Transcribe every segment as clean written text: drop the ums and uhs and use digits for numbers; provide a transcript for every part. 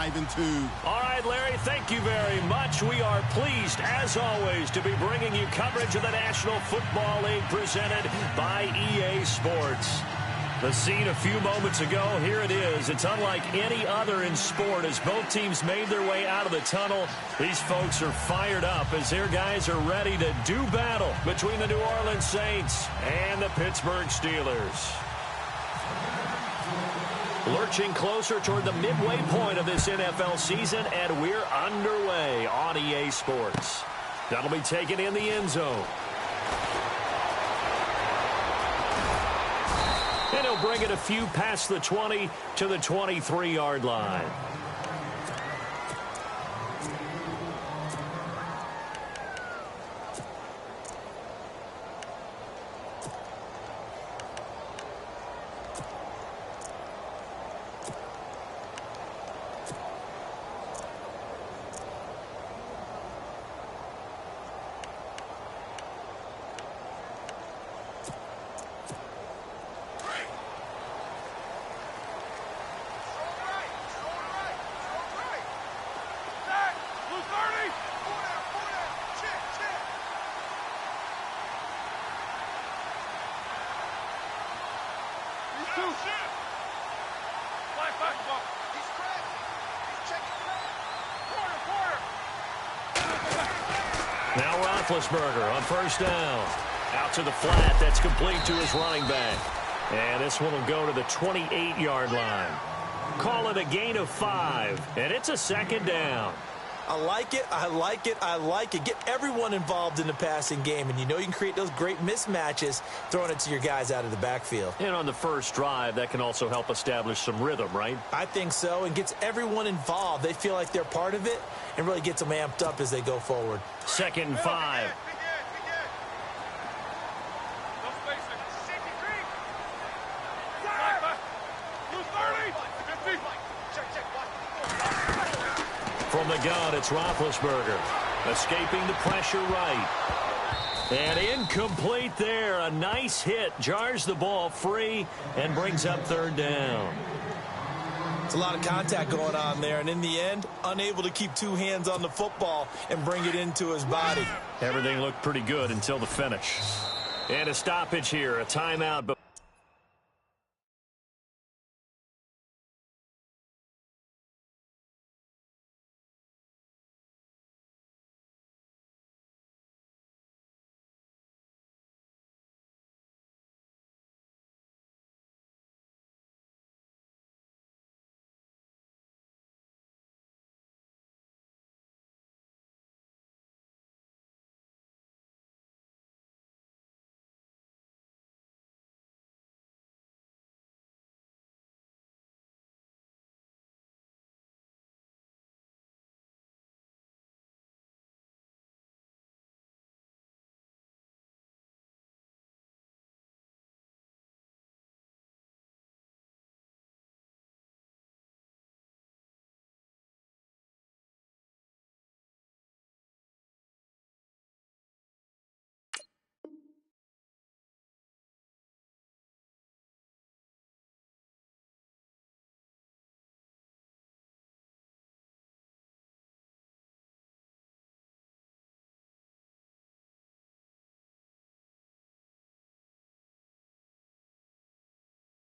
5 and 2. All right, Larry, thank you very much. We are pleased, as always, to be bringing you coverage of the National Football League presented by EA Sports. The scene a few moments ago, here it is. It's unlike any other in sport as both teams made their way out of the tunnel. These folks are fired up as their guys are ready to do battle between the New Orleans Saints and the Pittsburgh Steelers. Lurching closer toward the midway point of this NFL season, and we're underway on EA Sports. That'll be taken in the end zone. And he'll bring it a few past the 20 to the 23-yard line. Now Roethlisberger on first down. Out to the flat. That's complete to his running back. And this one will go to the 28-yard line. Call it a gain of 5. And it's a second down. I like it, I like it, I like it. Get everyone involved in the passing game, and you know you can create those great mismatches throwing it to your guys out of the backfield. And on the first drive, that can also help establish some rhythm, right? I think so, and gets everyone involved. They feel like they're part of it and really gets them amped up as they go forward. 2nd and 5. From the gun, it's Roethlisberger. Escaping the pressure right. And incomplete there. A nice hit. Jars the ball free and brings up 3rd down. It's a lot of contact going on there, and in the end, unable to keep 2 hands on the football and bring it into his body. Everything looked pretty good until the finish. And a stoppage here, a timeout. But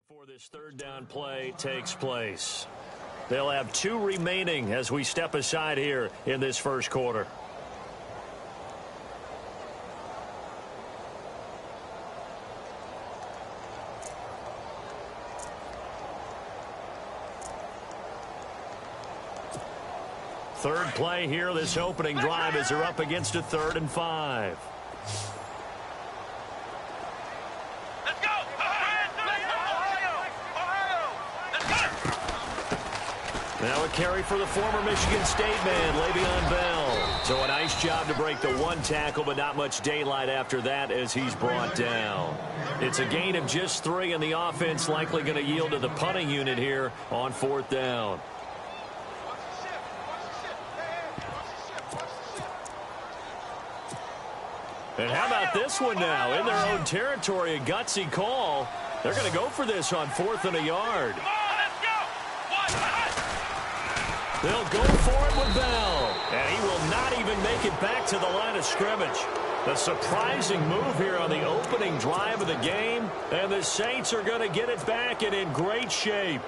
before this 3rd down play takes place, they'll have 2 remaining as we step aside here in this first quarter. Third play here, this opening drive, as they're up against a 3rd and 5. Now a carry for the former Michigan State man, Le'Veon Bell. So a nice job to break the 1 tackle, but not much daylight after that as he's brought down. It's a gain of just 3, and the offense likely going to yield to the punting unit here on 4th down. And how about this one now? In their own territory, a gutsy call. They're going to go for this on 4th and a yard. They'll go for it with Bell. And he will not even make it back to the line of scrimmage. A surprising move here on the opening drive of the game. And the Saints are going to get it back and in great shape.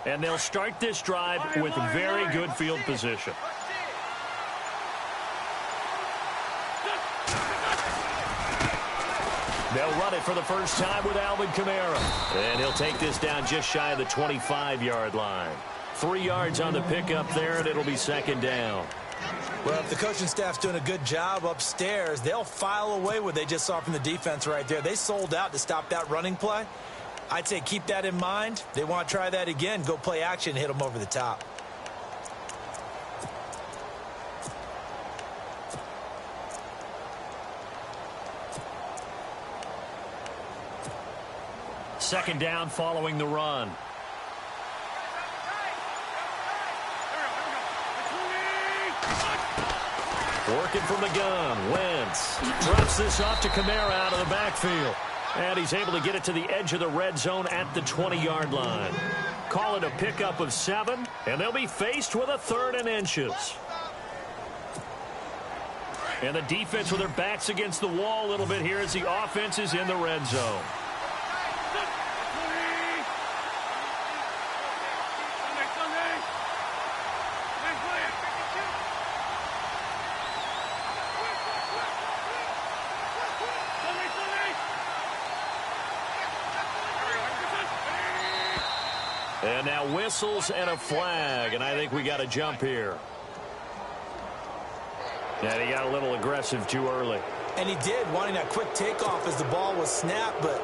And they'll start this drive with very good field position. They'll run it for the first time with Alvin Kamara. And he'll take this down just shy of the 25-yard line. 3 yards on the pickup there, and it'll be second down. Well, if the coaching staff's doing a good job upstairs, they'll file away what they just saw from the defense right there. They sold out to stop that running play. I'd say keep that in mind. They want to try that again. Go play action, hit them over the top. Second down following the run. Working from the gun. Wentz drops this off to Kamara out of the backfield. And he's able to get it to the edge of the red zone at the 20-yard line. Call it a pickup of 7, and they'll be faced with a 3rd and inches. And the defense with their backs against the wall a little bit here as the offense is in the red zone. And now whistles and a flag, and I think we got a jump here. And he got a little aggressive too early. And he did, wanting that quick takeoff as the ball was snapped, but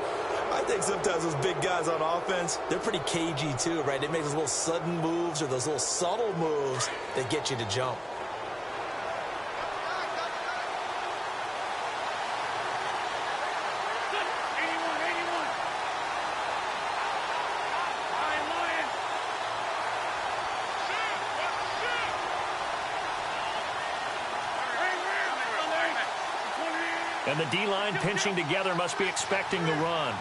I think sometimes those big guys on offense, they're pretty cagey too, right? They make those little sudden moves or those little subtle moves that get you to jump. And the D-line pinching together must be expecting the run.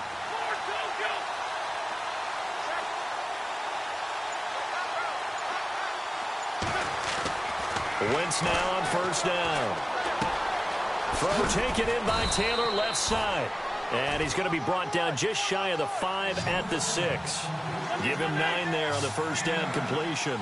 Wentz now on first down. Throw taken in by Taylor left side. And he's going to be brought down just shy of the 5 at the 6. Give him 9 there on the first down completion.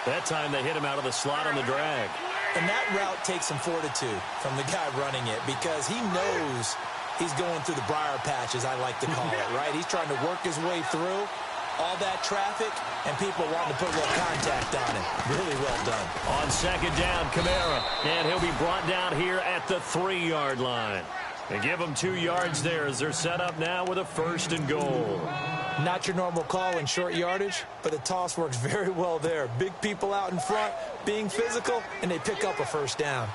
That time they hit him out of the slot on the drag. And that route takes some fortitude from the guy running it because he knows he's going through the briar patch, as I like to call it, right? He's trying to work his way through all that traffic, and people wanting to put a little contact on it. Really well done. On second down, Kamara. And he'll be brought down here at the 3-yard line. And give them 2 yards there as they're set up now with a 1st and goal. Not your normal call in short yardage, but the toss works very well there. Big people out in front, being physical, and they pick up a 1st down.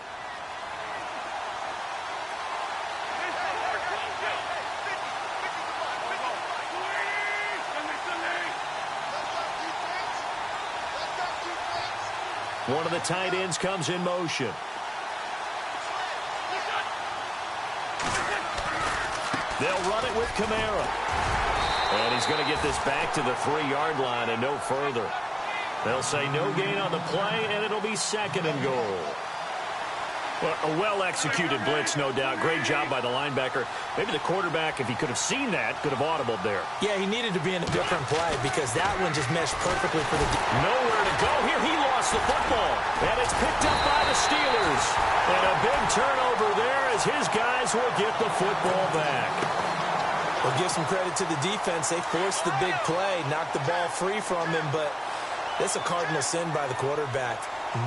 One of the tight ends comes in motion. They'll run it with Kamara. And he's going to get this back to the 3-yard line and no further. They'll say no gain on the play, and it'll be 2nd and goal. Well, a well-executed blitz, no doubt. Great job by the linebacker. Maybe the quarterback, if he could have seen that, could have audibled there. Yeah, he needed to be in a different play because that one just meshed perfectly for the... Nowhere to go here. He lost the football. And it's picked up by the Steelers. And a big turnover there as his guys will get the football back. Well, give some credit to the defense. They forced the big play, knocked the ball free from him, but that's a cardinal sin by the quarterback.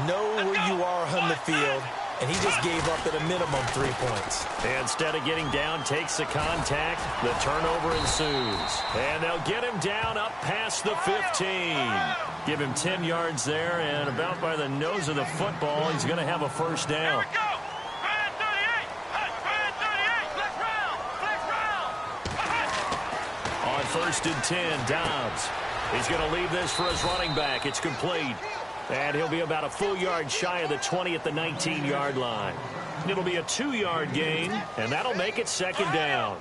Know where you are on the field, and he just gave up at a minimum 3 points. Instead of getting down, takes the contact. The turnover ensues. And they'll get him down up past the 15. Give him 10 yards there, and about by the nose of the football, he's going to have a 1st down. 1st and 10. Dobbs. He's going to leave this for his running back. It's complete. And he'll be about a full yard shy of the 20 at the 19-yard line. It'll be a 2-yard gain, and that'll make it 2nd down.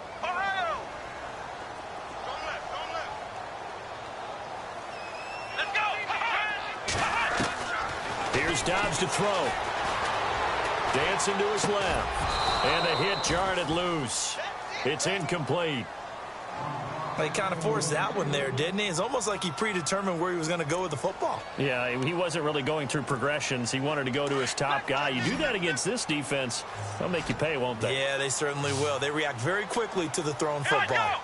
Here's Dobbs to throw. Dancing to his left. And the hit jarred it loose. It's incomplete. He kind of forced that one there, didn't he? It's almost like he predetermined where he was going to go with the football. Yeah, he wasn't really going through progressions. He wanted to go to his top guy. You do that against this defense, they'll make you pay, won't they? Yeah, they certainly will. They react very quickly to the thrown football.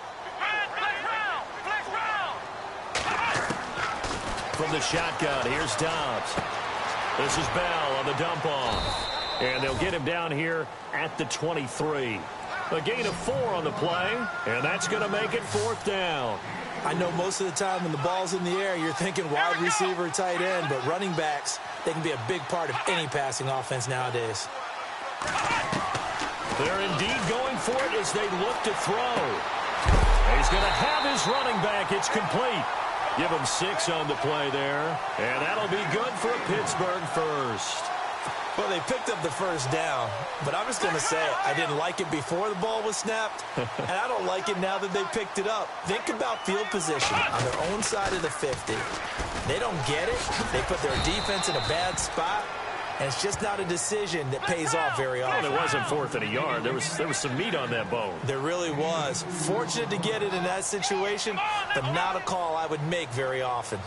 From the shotgun, here's Dobbs. This is Bell on the dump off. And they'll get him down here at the 23. A gain of 4 on the play, and that's going to make it 4th down. I know most of the time when the ball's in the air, you're thinking wide receiver, tight end, but running backs, they can be a big part of any passing offense nowadays. They're indeed going for it as they look to throw. He's going to have his running back. It's complete. Give him 6 on the play there, and that'll be good for a Pittsburgh first. Well, they picked up the first down, but I'm just going to say I didn't like it before the ball was snapped, and I don't like it now that they picked it up. Think about field position on their own side of the 50. They don't get it. They put their defense in a bad spot, and it's just not a decision that pays off very often. Well, it wasn't 4th and a yard. There was some meat on that bone. There really was. Fortunate to get it in that situation, but not a call I would make very often.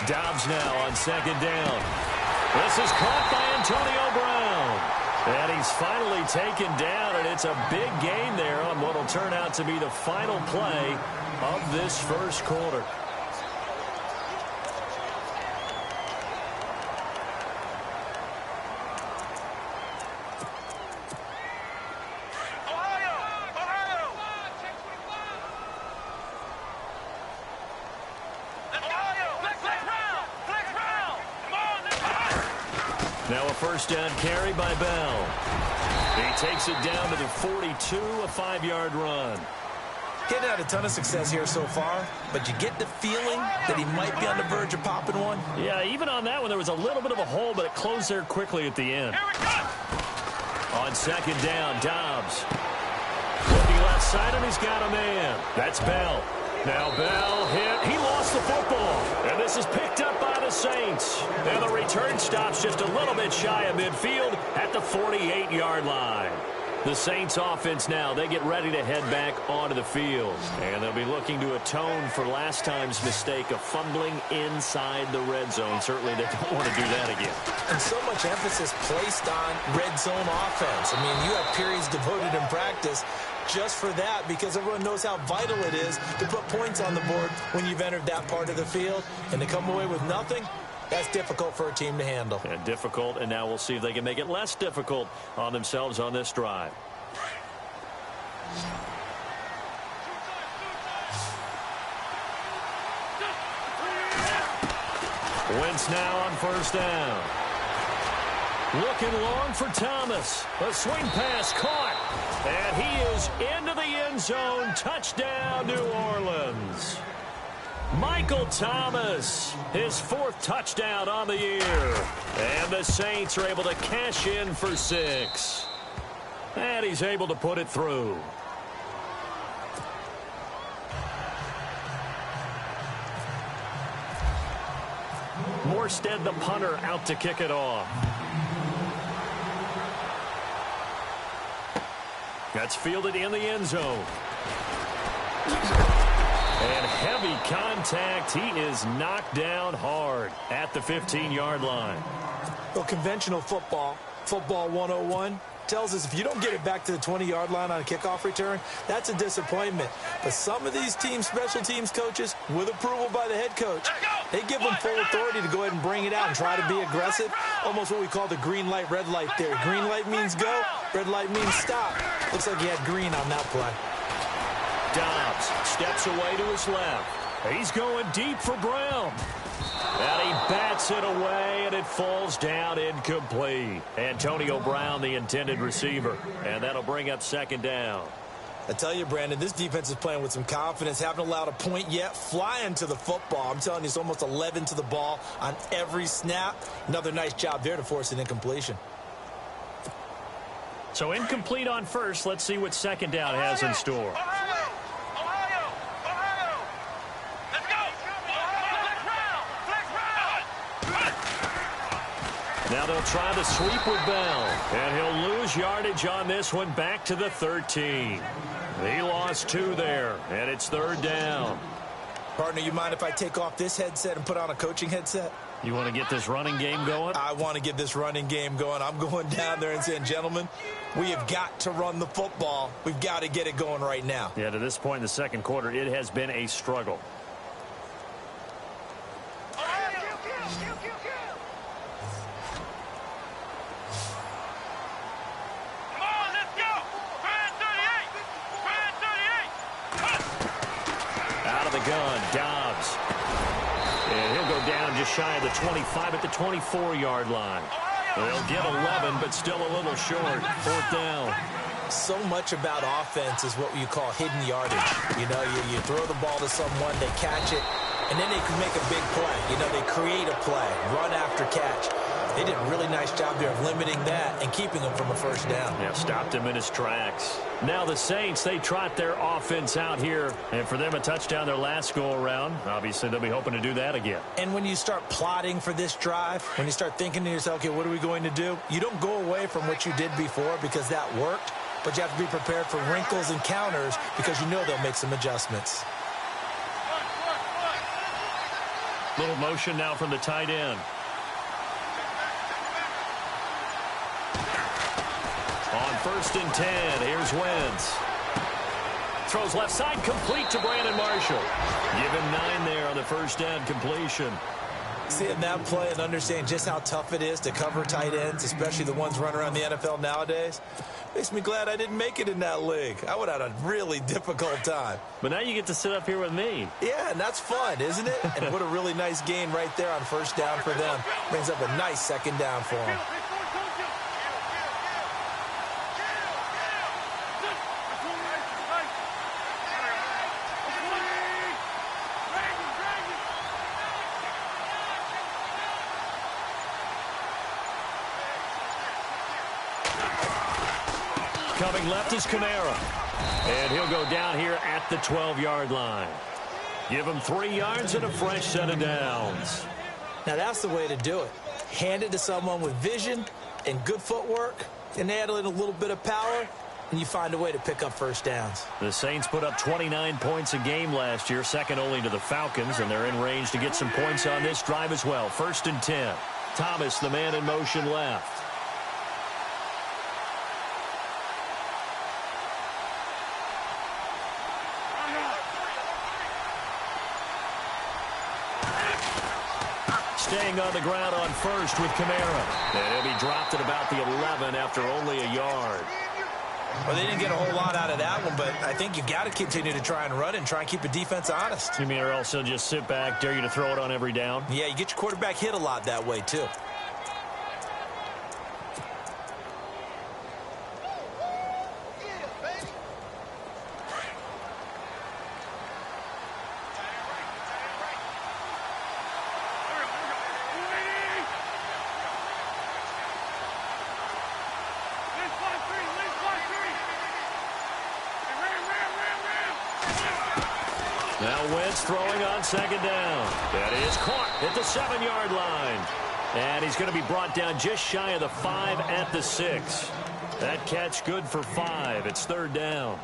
Dobbs now on 2nd down. This is caught by Antonio Brown. And he's finally taken down, and it's a big gain there on what will turn out to be the final play of this first quarter. Now a 1st down carry by Bell. He takes it down to the 42, a 5-yard run. He hadn't had a ton of success here so far, but you get the feeling that he might be on the verge of popping one. Yeah, even on that one, there was a little bit of a hole, but it closed there quickly at the end. On 2nd down, Dobbs. Looking left side, and he's got a man. That's Bell. Now Bell hit. He lost the football. And this is picked up by the Saints. And the return stops just a little bit shy of midfield at the 48-yard line. The Saints offense now, they get ready to head back onto the field. And they'll be looking to atone for last time's mistake of fumbling inside the red zone. Certainly they don't want to do that again. And so much emphasis placed on red zone offense. I mean, you have periods devoted in practice just for that, because everyone knows how vital it is to put points on the board when you've entered that part of the field. And to come away with nothing, that's difficult for a team to handle. And difficult, and now we'll see if they can make it less difficult on themselves on this drive. Wentz now on 1st down. Looking long for Thomas. A swing pass caught. And he is into the end zone. Touchdown, New Orleans. Michael Thomas, his 4th touchdown on the year. And the Saints are able to cash in for 6. And he's able to put it through. Morstead, the punter, out to kick it off. That's fielded in the end zone. And heavy contact. He is knocked down hard at the 15-yard line. Well, conventional football 101, tells us if you don't get it back to the 20-yard line on a kickoff return, that's a disappointment. But some of these teams, special teams coaches, with approval by the head coach, they give them full authority to go ahead and bring it out and try to be aggressive. Almost what we call the green light, red light theory. Green light means go, red light means stop. Looks like he had green on that play. Dobbs steps away to his left. He's going deep for Brown. And he bats it away, and it falls down incomplete. Antonio Brown, the intended receiver. And that'll bring up second down. I tell you, Brandon, this defense is playing with some confidence. Haven't allowed a point yet. Flying to the football. I'm telling you, it's almost 11 to the ball on every snap. Another nice job there to force an incompletion. So incomplete on first. Let's see what second down has in store. Now they'll try the sweep with Bell. And he'll lose yardage on this one, back to the 13. He lost 2 there, and it's third down. Partner, you mind if I take off this headset and put on a coaching headset? You want to get this running game going? I want to get this running game going. I'm going down there and saying, gentlemen, we have got to run the football. We've got to get it going right now. Yeah, to this point in the second quarter, it has been a struggle. Gun, Dobbs. And he'll go down just shy of the 25 at the 24-yard line. They'll get 11, but still a little short. Fourth down. So much about offense is what you call hidden yardage. You know, you throw the ball to someone, they catch it, and then they can make a big play. You know, they create a play, run after catch. They did a really nice job there of limiting that and keeping him from a first down. Yeah, stopped him in his tracks. Now the Saints, they trot their offense out here. And for them, a touchdown their last go-around. Obviously, they'll be hoping to do that again. And when you start plotting for this drive, when you start thinking to yourself, okay, what are we going to do? You don't go away from what you did before because that worked. But you have to be prepared for wrinkles and counters because you know they'll make some adjustments. Little motion now from the tight end. On 1st and 10, here's Wentz. Throws left side, complete to Brandon Marshall. Give him 9 there on the first down completion. Seeing that play and understanding just how tough it is to cover tight ends, especially the ones running around the NFL nowadays, makes me glad I didn't make it in that league. I would have had a really difficult time. But now you get to sit up here with me. Yeah, and that's fun, isn't it? And what a really nice gain right there on first down for them. Brings up a nice second down for them. Coming left is Kamara. And he'll go down here at the 12-yard line. Give him 3 yards and a fresh set of downs. Now that's the way to do it. Hand it to someone with vision and good footwork and add in a little bit of power, and you find a way to pick up first downs. The Saints put up 29 points a game last year, second only to the Falcons, and they're in range to get some points on this drive as well. 1st and 10. Thomas, the man in motion left. Staying on the ground on first with Kamara. And he'll be dropped at about the 11 after only a yard. Well, they didn't get a whole lot out of that one, but I think you've got to continue to try and run and try and keep the defense honest. You mean or else they'll just sit back, dare you to throw it on every down? Yeah, you get your quarterback hit a lot that way, too. Now Wentz throwing on second down. That is caught at the 7-yard line. And he's going to be brought down just shy of the 5 at the 6. That catch good for 5. It's third down.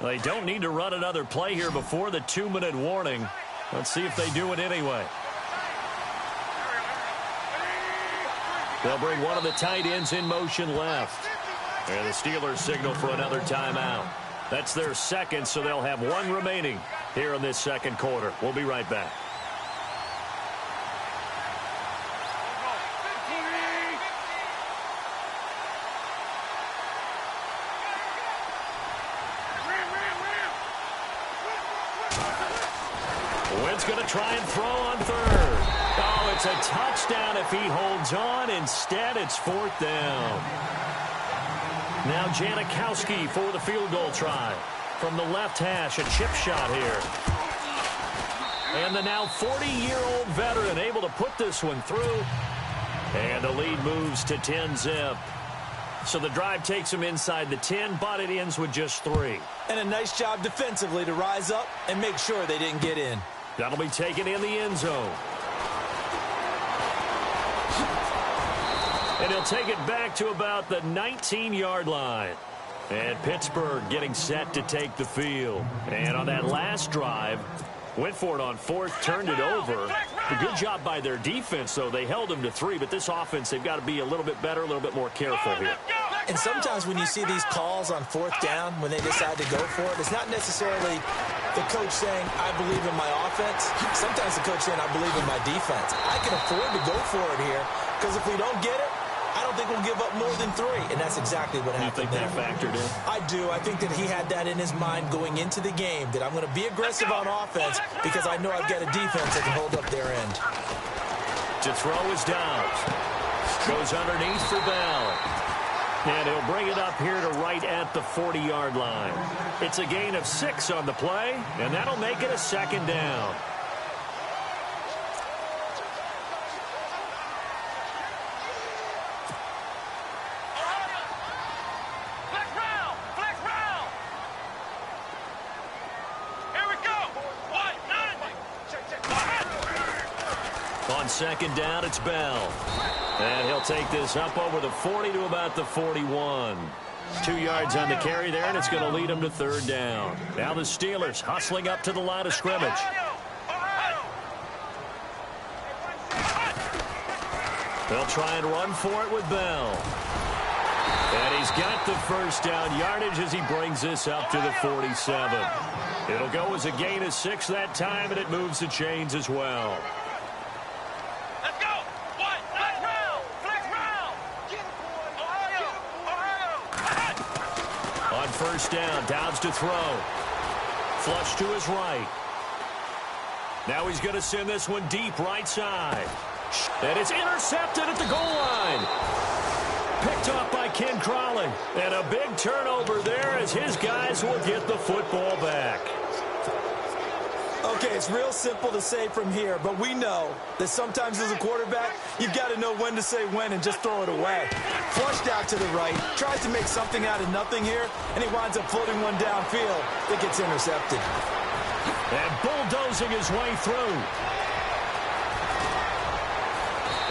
They don't need to run another play here before the 2-minute warning. Let's see if they do it anyway. They'll bring one of the tight ends in motion left. And the Steelers signal for another timeout. That's their second, so they'll have 1 remaining here in this second quarter. We'll be right back. Wynn's going to try and throw on third. Oh, it's a touchdown if he holds on. Instead, it's fourth down. Now Janikowski for the field goal try. From the left hash, a chip shot here. And the now 40-year-old veteran able to put this one through. And the lead moves to 10-zip. So the drive takes him inside the 10, but it ends with just 3. And a nice job defensively to rise up and make sure they didn't get in. That'll be taken in the end zone. And he'll take it back to about the 19-yard line. And Pittsburgh getting set to take the field. And on that last drive, went for it on fourth, turned it over. A good job by their defense, though. They held them to 3, but this offense, they've got to be a little bit better, a little bit more careful here. And sometimes when you see these calls on fourth down, when they decide to go for it, it's not necessarily the coach saying, I believe in my offense. Sometimes the coach saying, I believe in my defense. I can afford to go for it here, because if we don't get it, I don't think we'll give up more than 3, and that's exactly what happened. You think that factored in? I do. I think that he had that in his mind going into the game, that I'm going to be aggressive on offense because I know I've got a defense that can hold up their end. To throw is Dobbs. Goes underneath for Bell. And he'll bring it up here to right at the 40-yard line. It's a gain of 6 on the play, and that'll make it a second down. On second down, it's Bell. And he'll take this up over the 40 to about the 41. 2 yards on the carry there, and it's going to lead him to third down. Now the Steelers hustling up to the line of scrimmage. They'll try and run for it with Bell. And he's got the first down yardage as he brings this up to the 47. It'll go as a gain of 6 that time, and it moves the chains as well. First down, Dobbs to throw. Flush to his right. Now he's going to send this one deep right side. And it's intercepted at the goal line. Picked off by Ken Crawley. And a big turnover there as his guys will get the football back. Okay, it's real simple to say from here, but we know that sometimes as a quarterback, you've got to know when to say when and just throw it away. Flushed out to the right, tries to make something out of nothing here, and he winds up floating one downfield that gets intercepted. And bulldozing his way through.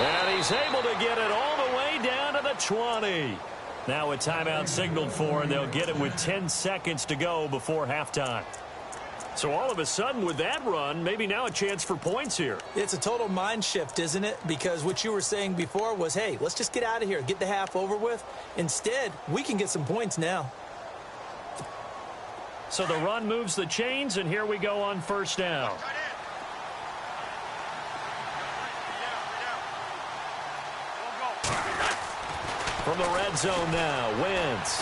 And he's able to get it all the way down to the 20. Now a timeout signaled for, and they'll get it with 10 seconds to go before halftime. So all of a sudden with that run, maybe now a chance for points here. It's a total mind shift, isn't it? Because what you were saying before was, hey, let's just get out of here, get the half over with. Instead, we can get some points now. So the run moves the chains, and here we go on first down. From the red zone now, Wentz.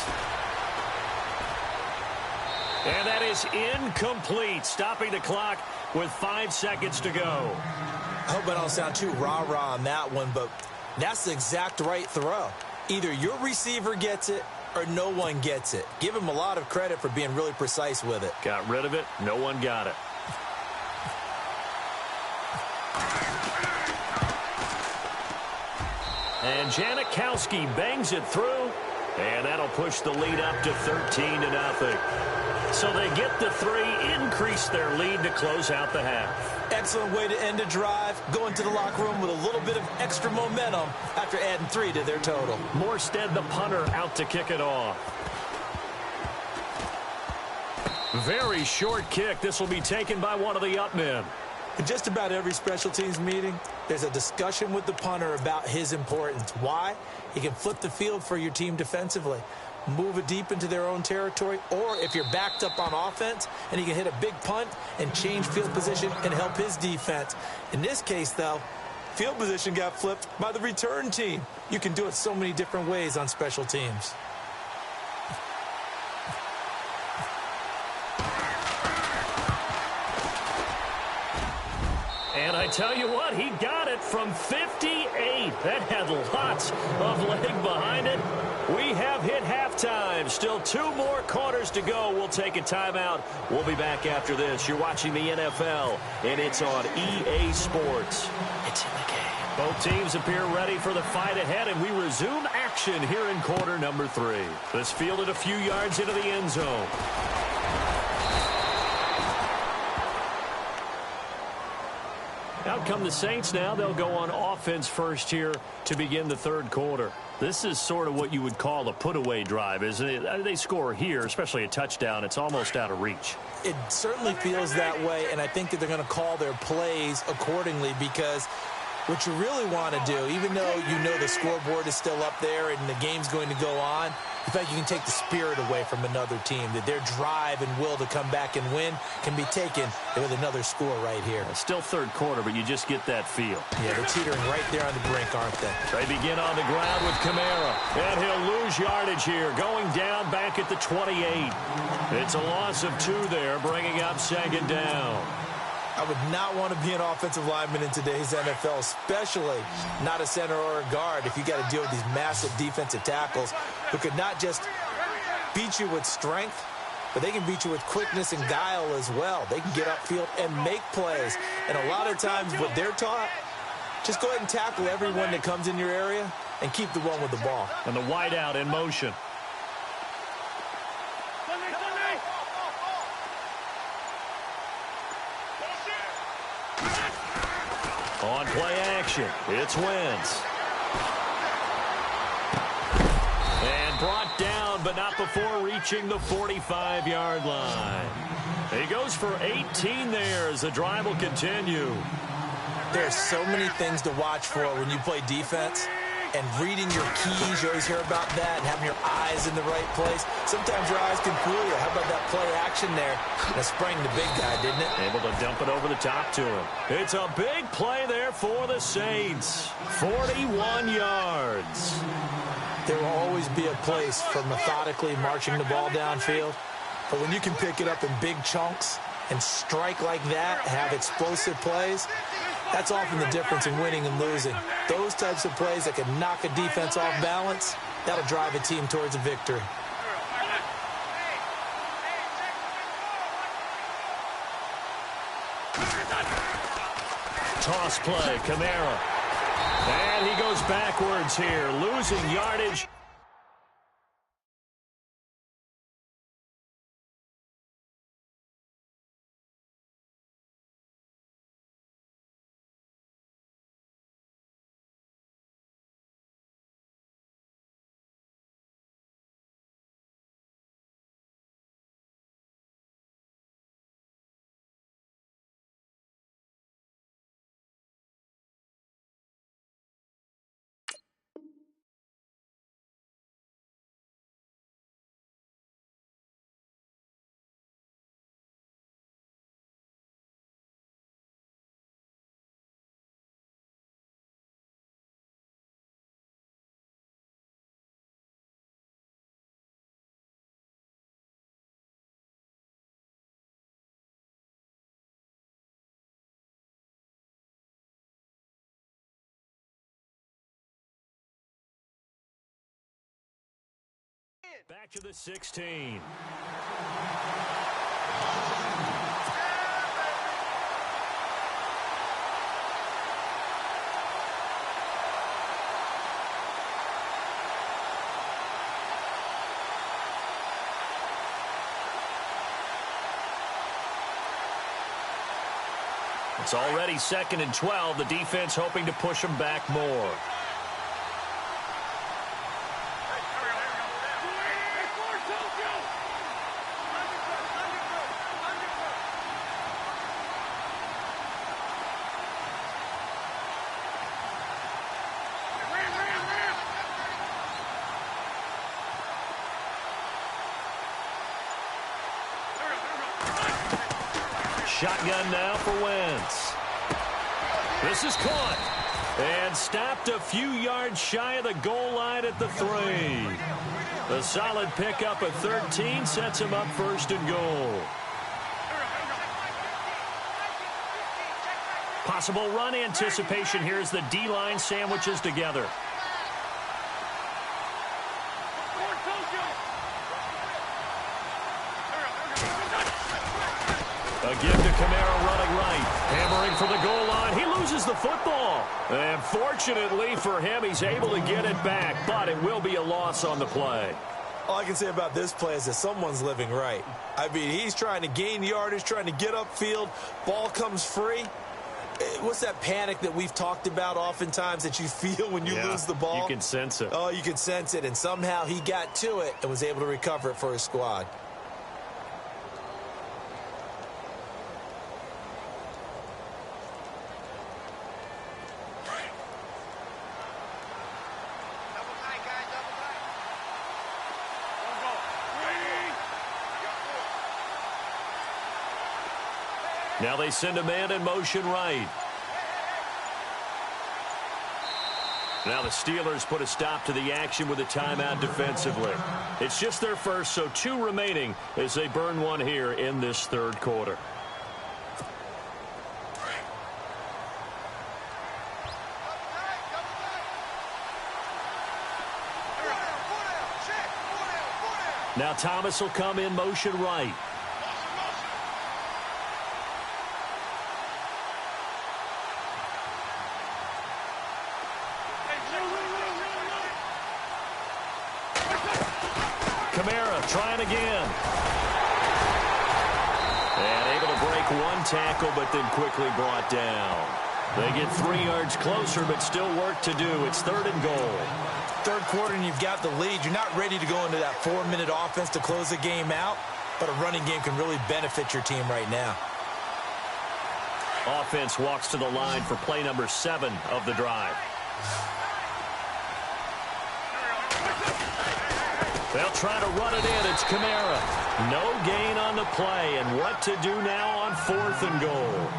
And that is incomplete, stopping the clock with 5 seconds to go. I hope I don't sound too rah-rah on that one, but that's the exact right throw. Either your receiver gets it or no one gets it. Give him a lot of credit for being really precise with it. Got rid of it. No one got it. And Janikowski bangs it through, and that'll push the lead up to 13-0. So they get the 3, increase their lead to close out the half. Excellent way to end a drive, go into the locker room with a little bit of extra momentum after adding 3 to their total. Morstead, the punter, out to kick it off. Very short kick. This will be taken by one of the up men. In just about every special teams meeting, there's a discussion with the punter about his importance. Why? He can flip the field for your team defensively, move it deep into their own territory, or if you're backed up on offense, and he can hit a big punt and change field position and help his defense. In this case, though, field position got flipped by the return team. You can do it so many different ways on special teams. And I tell you what, he got it from 58. That had lots of leg behind it. We have hit halftime. Still 2 more quarters to go. We'll take a timeout. We'll be back after this. You're watching the NFL, and it's on EA Sports. It's in the game. Both teams appear ready for the fight ahead, and we resume action here in quarter number 3. This fielded a few yards into the end zone. Out come the Saints now. They'll go on offense first here to begin the third quarter. This is sort of what you would call a put-away drive, isn't it? They score here, especially a touchdown. It's almost out of reach. It certainly feels that way, and I think that they're going to call their plays accordingly, because what you really want to do, even though you know the scoreboard is still up there and the game's going to go on, in fact, you can take the spirit away from another team, that their drive and will to come back and win can be taken with another score right here. It's still third quarter, but you just get that feel. Yeah, they're teetering right there on the brink, aren't they? They begin on the ground with Kamara, and he'll lose yardage here, going down back at the 28. It's a loss of 2 there, bringing up second down. I would not want to be an offensive lineman in today's NFL, especially not a center or a guard, if you got to deal with these massive defensive tackles who could not just beat you with strength, but they can beat you with quickness and guile as well. They can get upfield and make plays. And a lot of times what they're taught, just go ahead and tackle everyone that comes in your area and keep the one with the ball. And the wideout in motion. On play action, it's Wentz. And brought down, but not before reaching the 45-yard line. He goes for 18 there as the drive will continue. There's so many things to watch for when you play defense. And reading your keys, you always hear about that, and having your eyes in the right place. Sometimes your eyes can fool you. How about that play action there? And it sprang the big guy, didn't it? Able to dump it over the top to him. It's a big play there for the Saints. 41 yards. There will always be a place for methodically marching the ball downfield. But when you can pick it up in big chunks and strike like that, have explosive plays, that's often the difference in winning and losing. Those types of plays that can knock a defense off balance, that'll drive a team towards a victory. Toss play, Kamara. And he goes backwards here, losing yardage. Back to the 16. It's already 2nd and 12. The defense hoping to push them back more. Shotgun now for Wentz. This is caught and stopped a few yards shy of the goal line at the 3. The solid pickup of 13 sets him up 1st and goal. Possible run anticipation here as the D-line sandwiches together. A give to Kamara running right. Hammering from the goal line. He loses the football. And fortunately for him, he's able to get it back. But it will be a loss on the play. All I can say about this play is that someone's living right. I mean, he's trying to gain yardage, trying to get upfield. Ball comes free. What's that panic that we've talked about oftentimes that you feel when you lose the ball? You can sense it. Oh, you can sense it. And somehow he got to it and was able to recover it for his squad. Now they send a man in motion right. Now the Steelers put a stop to the action with a timeout defensively. It's just their first, so 2 remaining as they burn one here in this third quarter. Now Thomas will come in motion right. Kamara trying again. And able to break one tackle, but then quickly brought down. They get 3 yards closer, but still work to do. It's 3rd and goal. Third quarter and you've got the lead. You're not ready to go into that 4-minute offense to close the game out, but a running game can really benefit your team right now. Offense walks to the line for play number 7 of the drive. They'll try to run it in. It's Kamara. No gain on the play. And what to do now on 4th and goal.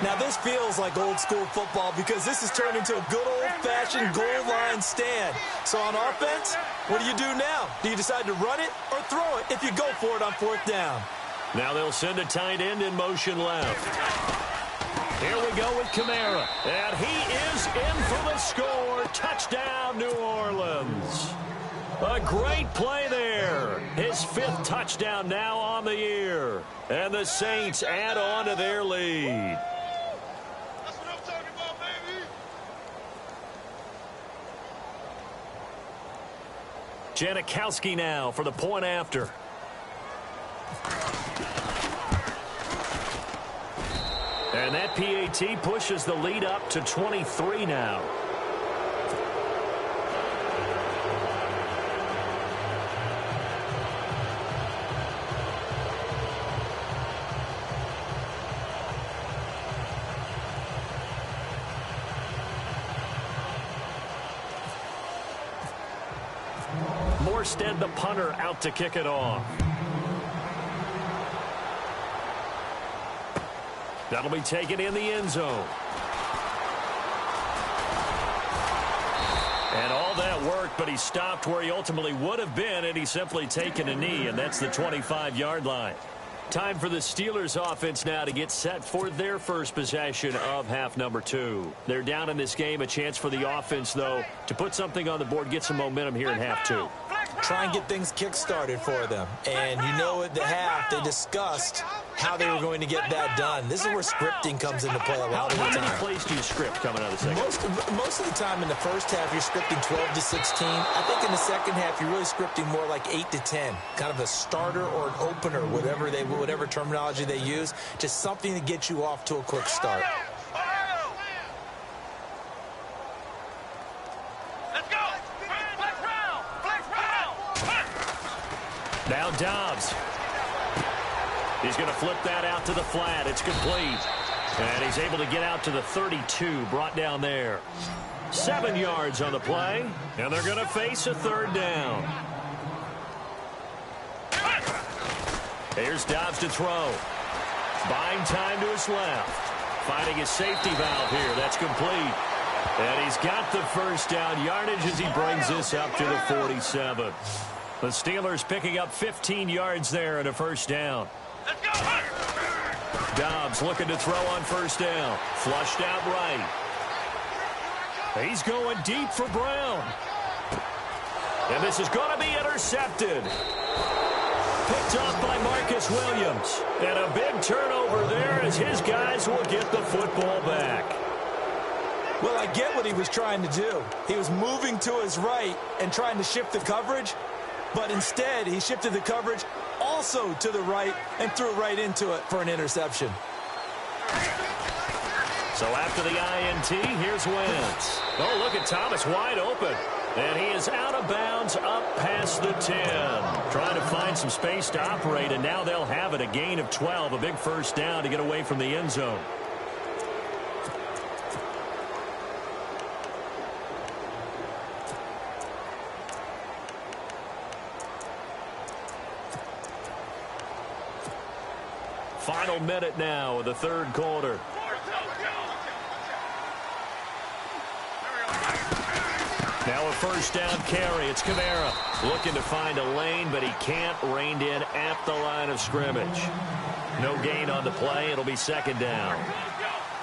Now, this feels like old-school football because this has turned into a good old-fashioned goal line stand. So on offense, what do you do now? Do you decide to run it or throw it if you go for it on 4th down? Now they'll send a tight end in motion left. Here we go with Kamara. And he is in for the score. Touchdown, New Orleans. A great play there. His 5th touchdown now on the year. And the Saints add on to their lead. That's what I'm talking about, baby. Janikowski now for the point after. And that PAT pushes the lead up to 23 now. Morstead, the punter, out to kick it off. That'll be taken in the end zone. And all that worked, but he stopped where he ultimately would have been, and he's simply taken a knee, and that's the 25-yard line. Time for the Steelers offense now to get set for their first possession of half number 2. They're down in this game. A chance for the offense, though, to put something on the board, get some momentum here in half 2. Try and get things kick-started for them. And you know at the half, they discussed how they were going to get that done. This is where scripting comes into play a lot of the time. How many plays do you script coming out of the second? Most of the time in the first half, you're scripting 12 to 16. I think in the second half, you're really scripting more like 8 to 10. Kind of a starter or an opener, whatever terminology they use. Just something to get you off to a quick start. Now Dobbs. He's going to flip that out to the flat. It's complete. And he's able to get out to the 32, brought down there. 7 yards on the play, and they're going to face a 3rd down. Here's Dobbs to throw. Buying time to his left. Finding his safety valve here. That's complete. And he's got the first down yardage as he brings this up to the 47. The Steelers picking up 15 yards there and a first down. Dobbs looking to throw on first down. Flushed out right. He's going deep for Brown. And this is going to be intercepted. Picked off by Marcus Williams. And a big turnover there as his guys will get the football back. Well, I get what he was trying to do. He was moving to his right and trying to shift the coverage. But instead, he shifted the coverage also to the right and threw right into it for an interception. So after the INT, here's Wentz. Oh, look at Thomas wide open. And he is out of bounds up past the 10. Trying to find some space to operate, and now they'll have it. A gain of 12, a big first down to get away from the end zone. Final minute now of the third quarter. Now a first down carry. It's Kamara looking to find a lane, but he can't. Reined in at the line of scrimmage. No gain on the play. It'll be second down.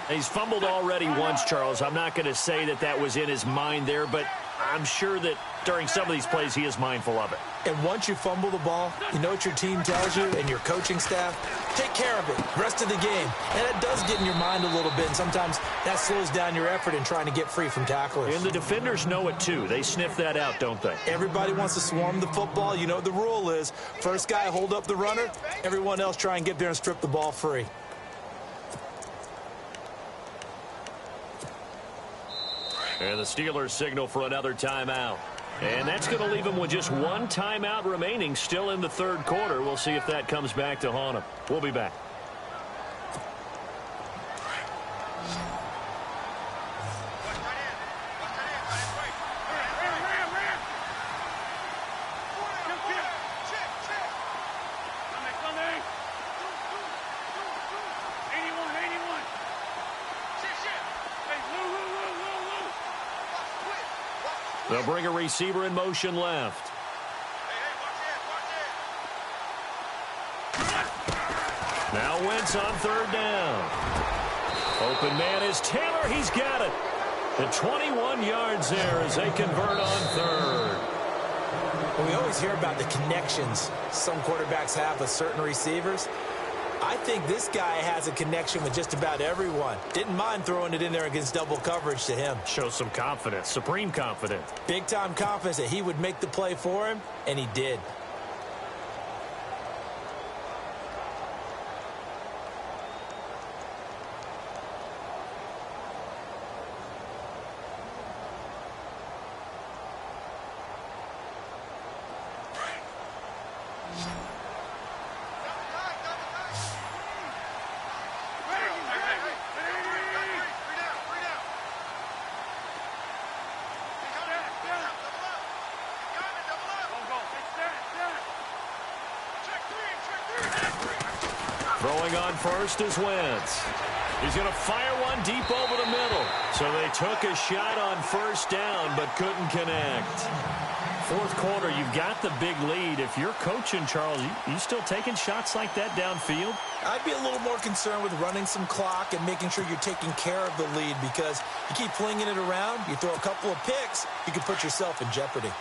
He's fumbled already once, Charles. I'm not going to say that that was in his mind there, but I'm sure that during some of these plays he is mindful of it. And once you fumble the ball, you know what your team tells you and your coaching staff? Take care of it. Rest of the game. And it does get in your mind a little bit, and sometimes that slows down your effort in trying to get free from tacklers. And the defenders know it too. They sniff that out, don't they? Everybody wants to swarm the football. You know what the rule is. First guy hold up the runner. Everyone else try and get there and strip the ball free. And the Steelers signal for another timeout. And that's going to leave them with just one timeout remaining still in the third quarter. We'll see if that comes back to haunt them. We'll be back. They'll bring a receiver in motion left. Now Wentz on third down. Open man is Taylor. He's got it. The 21 yards there as they convert on third. Well, we always hear about the connections some quarterbacks have with certain receivers. I think this guy has a connection with just about everyone. Didn't mind throwing it in there against double coverage to him. Shows some confidence, supreme confidence. Big-time confidence that he would make the play for him, and he did. Throwing on first is Wentz. He's going to fire one deep over the middle. So they took a shot on first down but couldn't connect. Fourth quarter, you've got the big lead. If you're coaching, Charles, you still taking shots like that downfield? I'd be a little more concerned with running some clock and making sure you're taking care of the lead, because you keep flinging it around, you throw a couple of picks, you can put yourself in jeopardy.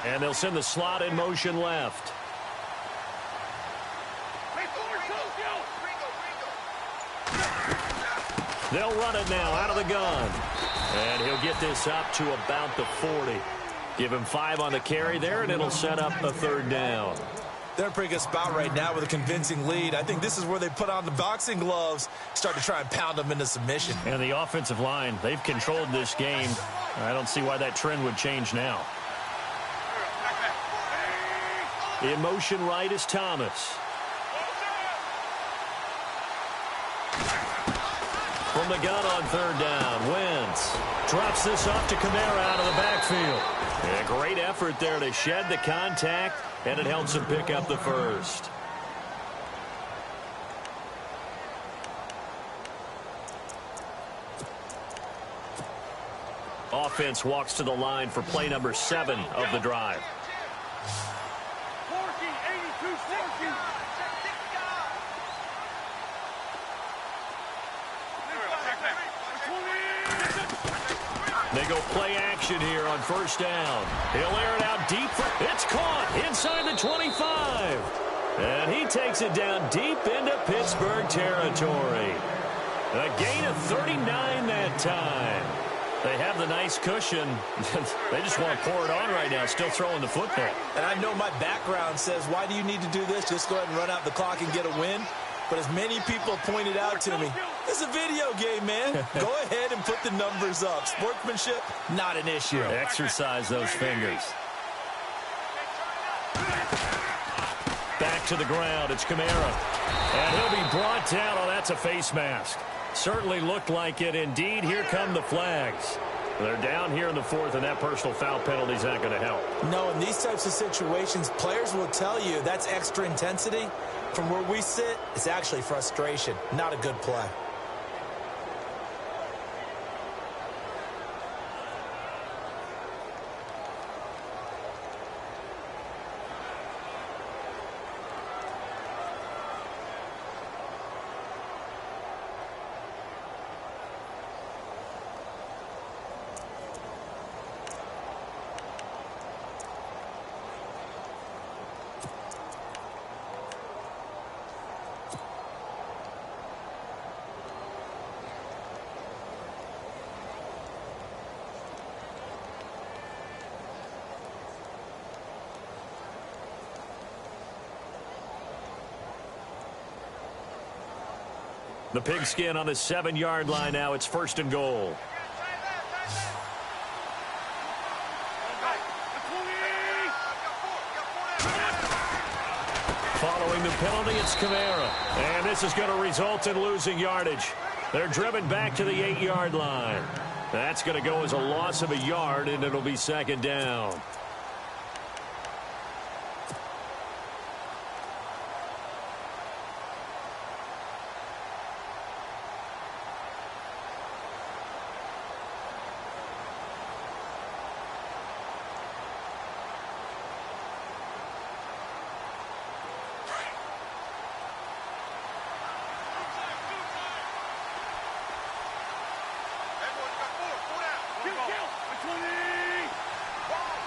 And they'll send the slot in motion left. They'll run it now out of the gun. And he'll get this up to about the 40. Give him 5 on the carry there, and it'll set up a third down. They're in a pretty good spot right now with a convincing lead. I think this is where they put on the boxing gloves, start to try and pound them into submission. And the offensive line, they've controlled this game. I don't see why that trend would change now. In motion right is Thomas. From the gun on third down, Wentz drops this off to Kamara out of the backfield. A great effort there to shed the contact, and it helps him pick up the first. Offense walks to the line for play number 7 of the drive. They go play action here on first down. He'll air it out deep. It's caught inside the 25. And he takes it down deep into Pittsburgh territory. A gain of 39 that time. They have the nice cushion. They just want to pour it on right now, still throwing the football. And I know my background says, why do you need to do this? Just go ahead and run out the clock and get a win. But as many people pointed out to me, it's a video game, man. Go ahead and put the numbers up. Sportsmanship, not an issue. Exercise those fingers. Back to the ground. It's Kamara. And he'll be brought down. Oh, that's a face mask. Certainly looked like it. Indeed, here come the flags. They're down here in the fourth, and that personal foul penalty is not going to help. No, in these types of situations, players will tell you that's extra intensity. From where we sit, it's actually frustration. Not a good play. The pigskin on the 7-yard line now. It's first and goal. Following the penalty, it's Kamara. And this is going to result in losing yardage. They're driven back to the 8-yard line. That's going to go as a loss of a yard, and it'll be second down.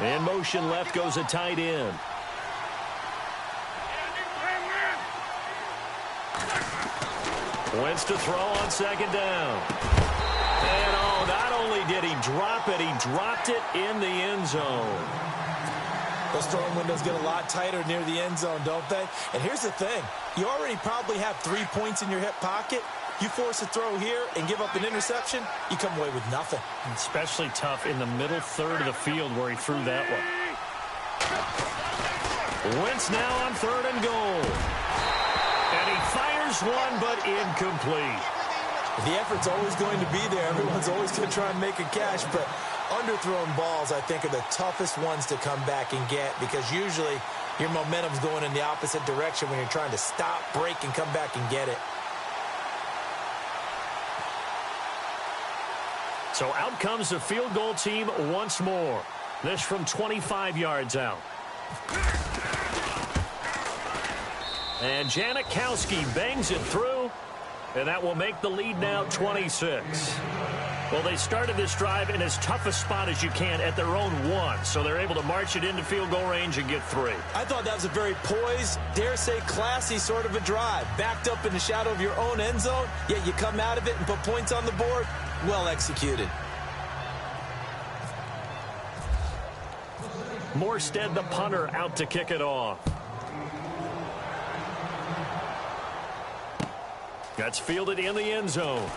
In motion left goes a tight end. Wentz to throw on second down. And oh, not only did he drop it, he dropped it in the end zone. Those throwing windows get a lot tighter near the end zone, don't they? And here's the thing. You already probably have 3 points in your hip pocket. You force a throw here and give up an interception, you come away with nothing. Especially tough in the middle third of the field where he threw that one. Wentz now on third and goal. And he fires one, but incomplete. The effort's always going to be there. Everyone's always going to try and make a catch, but underthrown balls, I think, are the toughest ones to come back and get because usually your momentum's going in the opposite direction when you're trying to stop, break, and come back and get it. So out comes the field goal team once more. This from 25 yards out. And Janikowski bangs it through, and that will make the lead now 26. Well, they started this drive in as tough a spot as you can at their own 1, so they're able to march it into field goal range and get 3. I thought that was a very poised, dare say classy sort of a drive. Backed up in the shadow of your own end zone, yet you come out of it and put points on the board. Well executed. Morstead, the punter, out to kick it off. That's fielded in the end zone.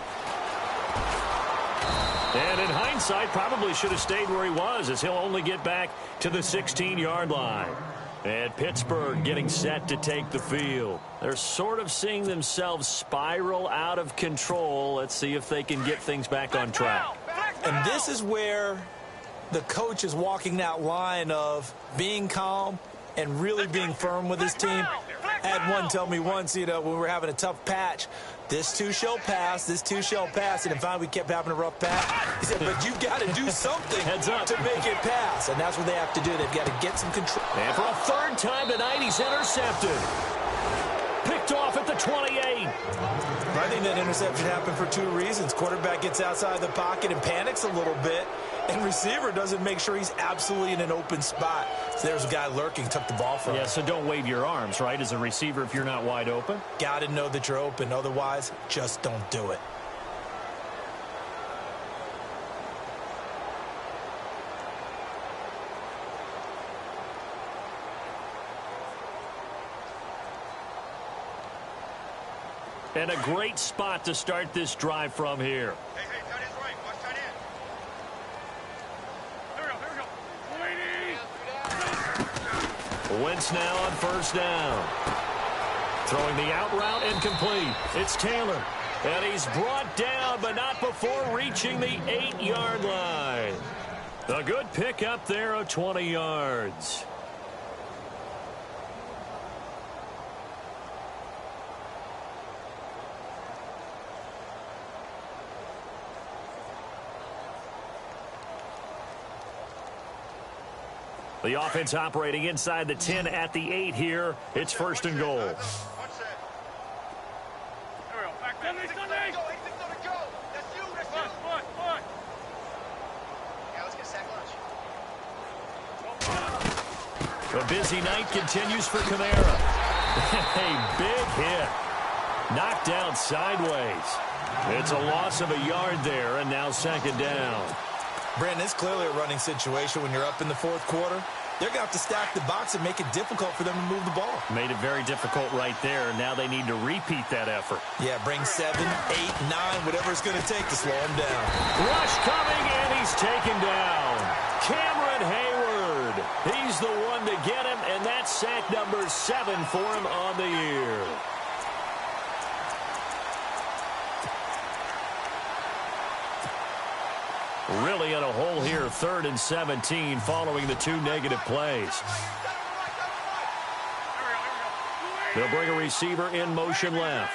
And in hindsight, probably should have stayed where he was as he'll only get back to the 16-yard line. And Pittsburgh getting set to take the field. They're sort of seeing themselves spiral out of control. Let's see if they can get things back on track. And this is where the coach is walking that line of being calm and really being firm with his team. I had one tell me once, when we were having a tough patch, This too shall pass. This too shall pass. And finally, we kept having a rough pass. He said, but you've got to do something Heads up to make it pass. And that's what they have to do. They've got to get some control. And for a third time tonight, he's intercepted. Picked off at the 28. I think that interception happened for two reasons. Quarterback gets outside the pocket and panics a little bit, and receiver doesn't make sure he's absolutely in an open spot. So there's a guy lurking, took the ball from him. Yeah, so don't wave your arms, right, as a receiver if you're not wide open. Got to know that you're open. Otherwise, just don't do it. And a great spot to start this drive from here. Hey, tight end's right. Watch tight end. Here we go. Wentz now on first down. Throwing the out route incomplete. It's Taylor. And he's brought down, but not before reaching the 8-yard line. A good pickup there of 20 yards. The offense operating inside the 10 at the 8 here. It's first and goal. Watch that. Here we go. Back there. He's gonna go. He's gonna go. That's you. That's you. Push. Yeah, let's get sack lunch. A busy night continues for Kamara. A big hit. Knocked down sideways. It's a loss of a yard there, and now second down. Brandon, it's clearly a running situation when you're up in the fourth quarter. They're going to have to stack the box and make it difficult for them to move the ball. Made it very difficult right there. Now they need to repeat that effort. Yeah, bring 7, 8, 9, whatever it's going to take to slow him down. Rush coming, and he's taken down. Cameron Hayward. He's the one to get him, and that's sack number 7 for him on the year. Really in a hole here, 3rd and 17, following the 2 negative plays. They'll bring a receiver in motion left.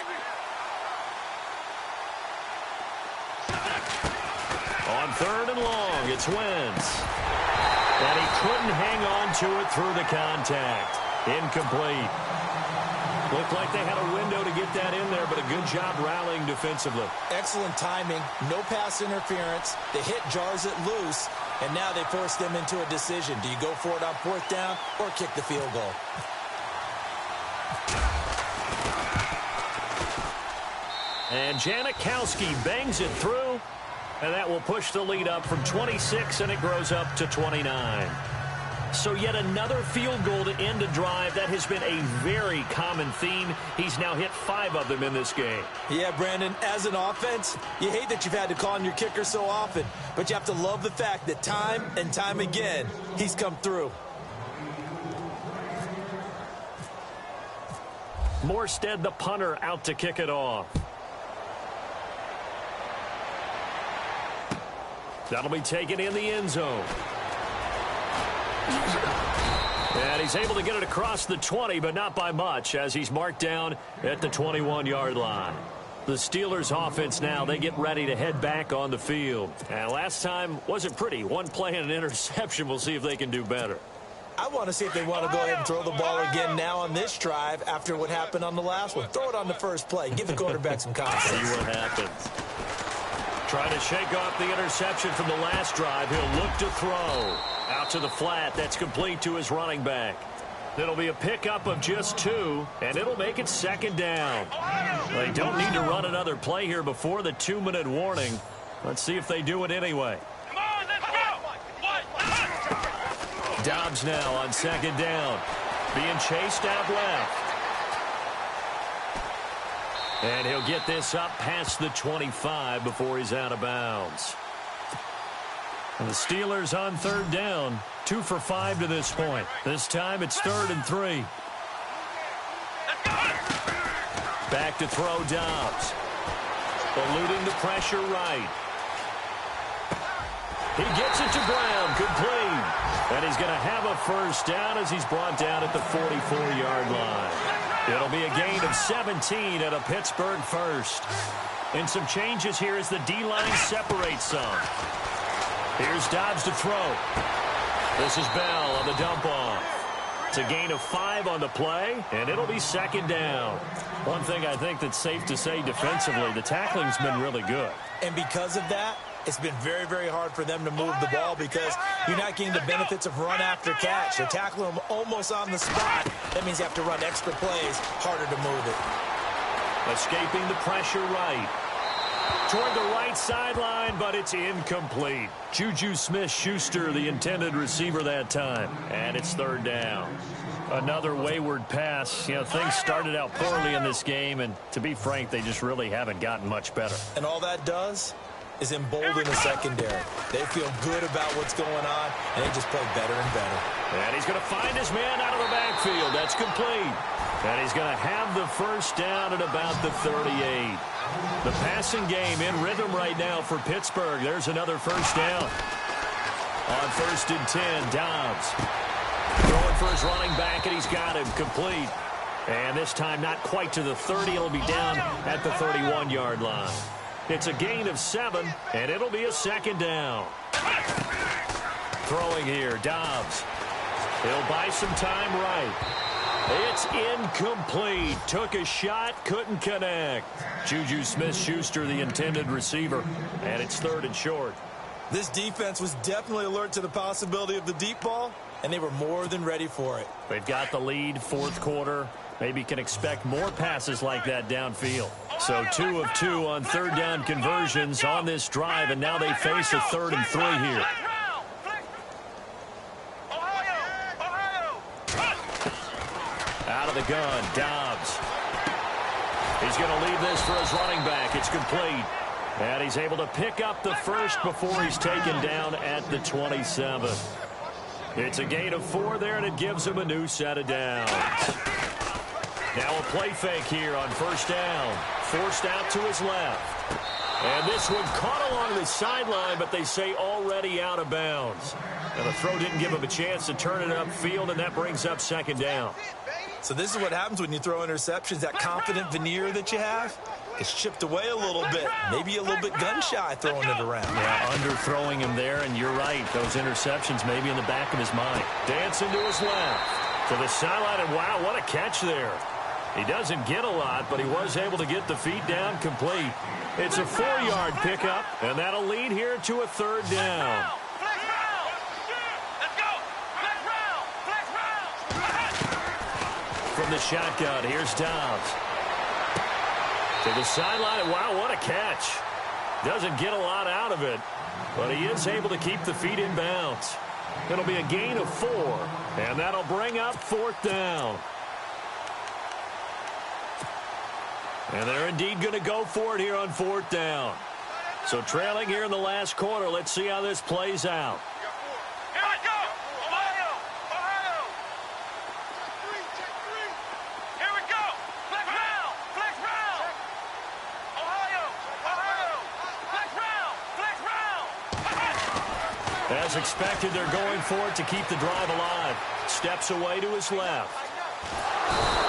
On 3rd and long, it's Wentz. And he couldn't hang on to it through the contact. Incomplete. Looked like they had a window to get that in there, but a good job rallying defensively. Excellent timing, no pass interference. The hit jars it loose, and now they force them into a decision. Do you go for it on 4th down or kick the field goal? And Janikowski bangs it through, and that will push the lead up from 26, and it grows up to 29. So yet another field goal to end a drive. That has been a very common theme. He's now hit 5 of them in this game. Yeah, Brandon, as an offense, you hate that you've had to call on your kicker so often, but you have to love the fact that time and time again, he's come through. Morstead, the punter, out to kick it off. That'll be taken in the end zone. And he's able to get it across the 20, but not by much, as he's marked down at the 21-yard line. The Steelers offense now, they get ready to head back on the field. And last time wasn't pretty. One play and an interception. We'll see if they can do better. I want to see if they want to go ahead and throw the ball again now on this drive after what happened on the last one. Throw it on the first play. Give the quarterback some confidence. See what happens. Trying to shake off the interception from the last drive. He'll look to throw. Out to the flat. That's complete to his running back. It'll be a pickup of just 2, and it'll make it second down. They don't need to run another play here before the 2-minute warning. Let's see if they do it anyway. Come on, let's go! Dobbs now on second down. Being chased out left. And he'll get this up past the 25 before he's out of bounds. And the Steelers on 3rd down. 2 for 5 to this point. This time it's 3rd and 3. Back to throw Dobbs. Eluding the pressure right. He gets it to Brown. Complete. And he's going to have a first down as he's brought down at the 44-yard line. It'll be a gain of 17 and a Pittsburgh first. And some changes here as the D-line separates some. Here's Dobbs to throw. This is Bell on the dump off. It's a gain of 5 on the play, and it'll be second down. One thing I think that's safe to say defensively, the tackling's been really good. And because of that, it's been very, very hard for them to move the ball because you're not getting the benefits of run after catch. They're tackling them almost on the spot. That means you have to run extra plays, harder to move it. Escaping the pressure right. Toward the right sideline, but it's incomplete. Juju Smith-Schuster, the intended receiver that time. And it's third down. Another wayward pass. You know, things started out poorly in this game, and to be frank, they just really haven't gotten much better. And all that does is embolden the secondary. They feel good about what's going on, and they just play better and better. And he's going to find his man out of the backfield. That's complete. And he's going to have the first down at about the 38. The passing game in rhythm right now for Pittsburgh. There's another first down. On 1st and 10, Dobbs throwing for his running back, and he's got him complete. And this time not quite to the 30. It'll be down at the 31-yard line. It's a gain of 7, and it'll be a second down. Throwing here, Dobbs. He'll buy some time right. It's incomplete. Took a shot, couldn't connect. Juju Smith-Schuster, the intended receiver, and it's 3rd and short. This defense was definitely alert to the possibility of the deep ball, and they were more than ready for it. They've got the lead, 4th quarter. Maybe can expect more passes like that downfield. So 2 of 2 on 3rd down conversions on this drive, and now they face a 3rd and 3 here. Out of the gun, Dobbs. He's going to leave this for his running back. It's complete. And he's able to pick up the first before he's taken down at the 27. It's a gain of 4 there, and it gives him a new set of downs. Now a play fake here on 1st down. Forced out to his left. And this one caught along the sideline, but they say already out of bounds. And the throw didn't give him a chance to turn it upfield, and that brings up 2nd down. So this is what happens when you throw interceptions. That confident veneer that you have, it's chipped away a little bit. Maybe a little bit gun-shy throwing it around. Yeah, underthrowing him there, and you're right. Those interceptions maybe in the back of his mind. Dancing to his left. To the sideline, and wow, what a catch there. He doesn't get a lot, but he was able to get the feet down complete. It's a 4-yard pickup, and that'll lead here to a 3rd down. From the shotgun, here's Dobbs. To the sideline, wow, what a catch. Doesn't get a lot out of it, but he is able to keep the feet in bounds. It'll be a gain of 4, and that'll bring up 4th down. And they're indeed going to go for it here on 4th down. So trailing here in the last quarter, let's see how this plays out. Here I go! Ohio! Ohio! Here we go! Flex round! Flex round! Ohio! Ohio! Flex round! Flex round! As expected, they're going for it to keep the drive alive. Steps away to his left.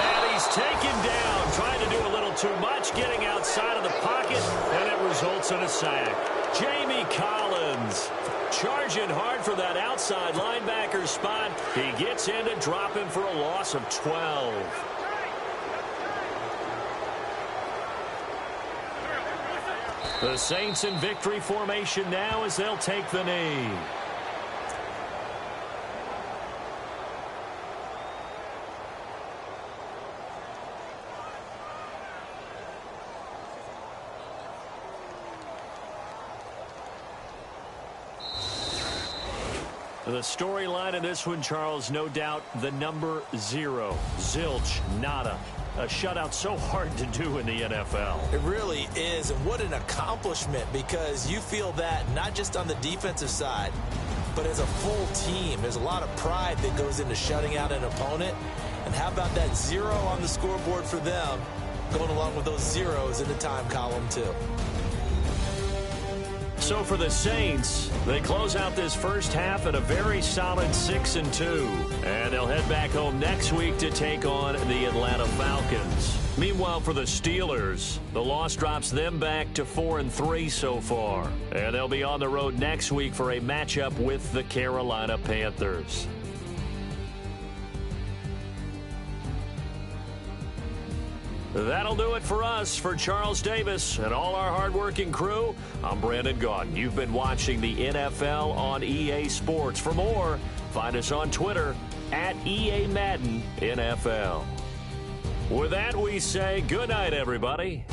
And he's taken down, trying to do a little too much, getting outside of the pocket, and it results in a sack. Jamie Collins charging hard for that outside linebacker spot. He gets in to drop him for a loss of 12. The Saints in victory formation now as they'll take the knee. The storyline in this one, Charles, no doubt the number 0. Zilch, nada. A shutout so hard to do in the NFL. It really is, and what an accomplishment, because you feel that not just on the defensive side, but as a full team. There's a lot of pride that goes into shutting out an opponent. And how about that 0 on the scoreboard for them, going along with those zeros in the time column, too. So for the Saints, they close out this first half at a very solid 6-2. And they'll head back home next week to take on the Atlanta Falcons. Meanwhile, for the Steelers, the loss drops them back to 4-3 so far. And they'll be on the road next week for a matchup with the Carolina Panthers. That'll do it for us. For Charles Davis and all our hardworking crew, I'm Brandon Gaudin. You've been watching the NFL on EA Sports. For more, find us on Twitter at EA Madden NFL. With that, we say good night, everybody.